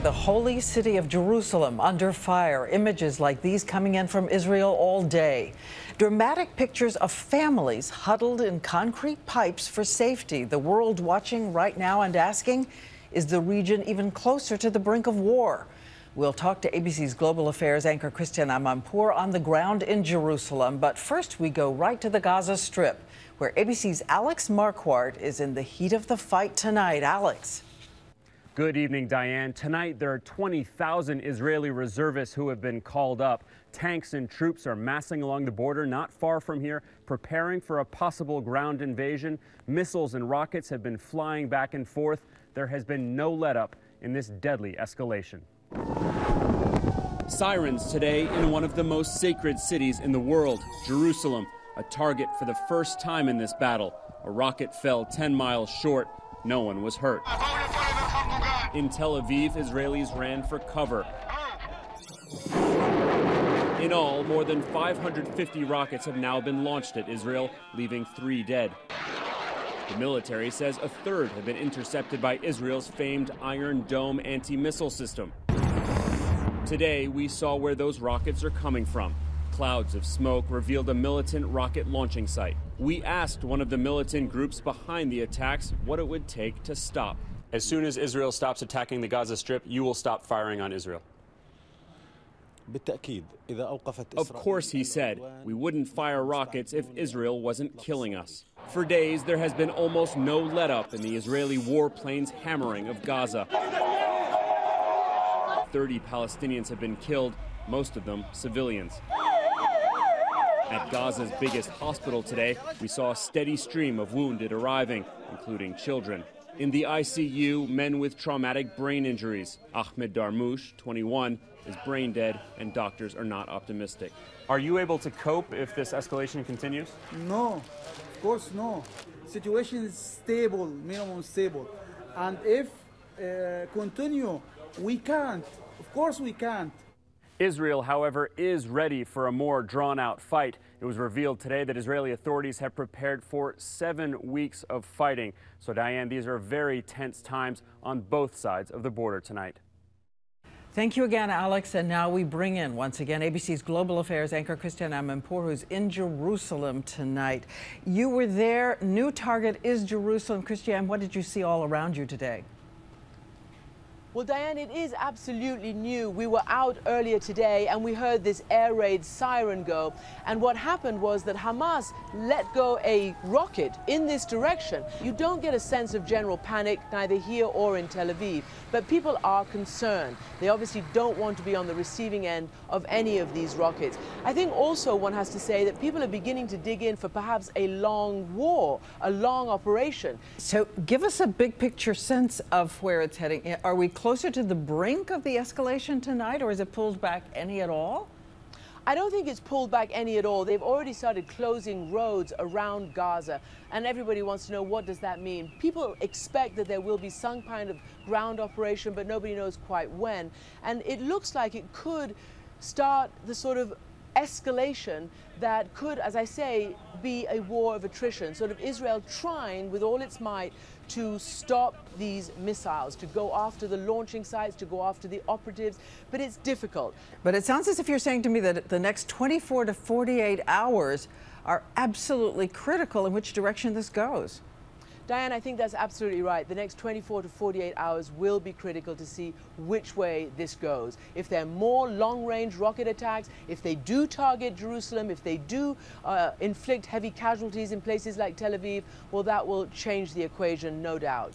The holy city of Jerusalem under fire. Images like these coming in from Israel all day. Dramatic pictures of families huddled in concrete pipes for safety. The world watching right now and asking, is the region even closer to the brink of war? We'll talk to ABC's Global Affairs anchor Christiane Amanpour on the ground in Jerusalem. But first, we go right to the Gaza Strip, where ABC's Alex Marquardt is in the heat of the fight tonight. Alex. Good evening, Diane. Tonight, there are 20,000 Israeli reservists who have been called up. Tanks and troops are massing along the border not far from here, preparing for a possible ground invasion. Missiles and rockets have been flying back and forth. There has been no let-up in this deadly escalation. Sirens today in one of the most sacred cities in the world, Jerusalem, a target for the first time in this battle. A rocket fell 10 miles short. No one was hurt. In Tel Aviv, Israelis ran for cover. In all, more than 550 rockets have now been launched at Israel, leaving 3 dead. The military says a third have been intercepted by Israel's famed Iron Dome anti-missile system. Today, we saw where those rockets are coming from. Clouds of smoke revealed a militant rocket launching site. We asked one of the militant groups behind the attacks what it would take to stop. As soon as Israel stops attacking the Gaza Strip, you will stop firing on Israel. Of course, he said, we wouldn't fire rockets if Israel wasn't killing us. For days, there has been almost no let-up in the Israeli warplanes' hammering of Gaza. 30 Palestinians have been killed, most of them civilians. At Gaza's biggest hospital today, we saw a steady stream of wounded arriving, including children. In the ICU, men with traumatic brain injuries. Ahmed Darmouche, 21, is brain dead, and doctors are not optimistic. Are you able to cope if this escalation continues? No, of course no. Situation is stable, minimum stable. And if continue, we can't. Of course we can't. Israel, however, is ready for a more drawn-out fight. It was revealed today that Israeli authorities have prepared for 7 weeks of fighting. So, Diane, these are very tense times on both sides of the border tonight. Thank you again, Alex. And now we bring in, once again, ABC's Global Affairs anchor Christiane Amanpour, who's in Jerusalem tonight. You were there. New target is Jerusalem. Christiane, what did you see all around you today? Well, Diane, it is absolutely new. We were out earlier today and we heard this air raid siren go. And what happened was that Hamas let go a rocket in this direction. You don't get a sense of general panic, neither here or in Tel Aviv. But people are concerned. They obviously don't want to be on the receiving end of any of these rockets. I think also one has to say that people are beginning to dig in for perhaps a long war, a long operation. So give us a big picture sense of where it's heading. Are we closer to the brink of the escalation tonight, or is it pulled back any at all? I don't think it's pulled back any at all. They've already started closing roads around Gaza, and everybody wants to know, what does that mean? People expect that there will be some kind of ground operation, but nobody knows quite when. And it looks like it could start the sort of escalation that could, as I say, be a war of attrition, sort of Israel trying with all its might to stop these missiles, to go after the launching sites, to go after the operatives, but it's difficult. But it sounds as if you're saying to me that the next 24 to 48 hours are absolutely critical in which direction this goes. Diane, I think that's absolutely right. The next 24 to 48 hours will be critical to see which way this goes. If there are more long-range rocket attacks, if they do target Jerusalem, if they do inflict heavy casualties in places like Tel Aviv, well, that will change the equation, no doubt.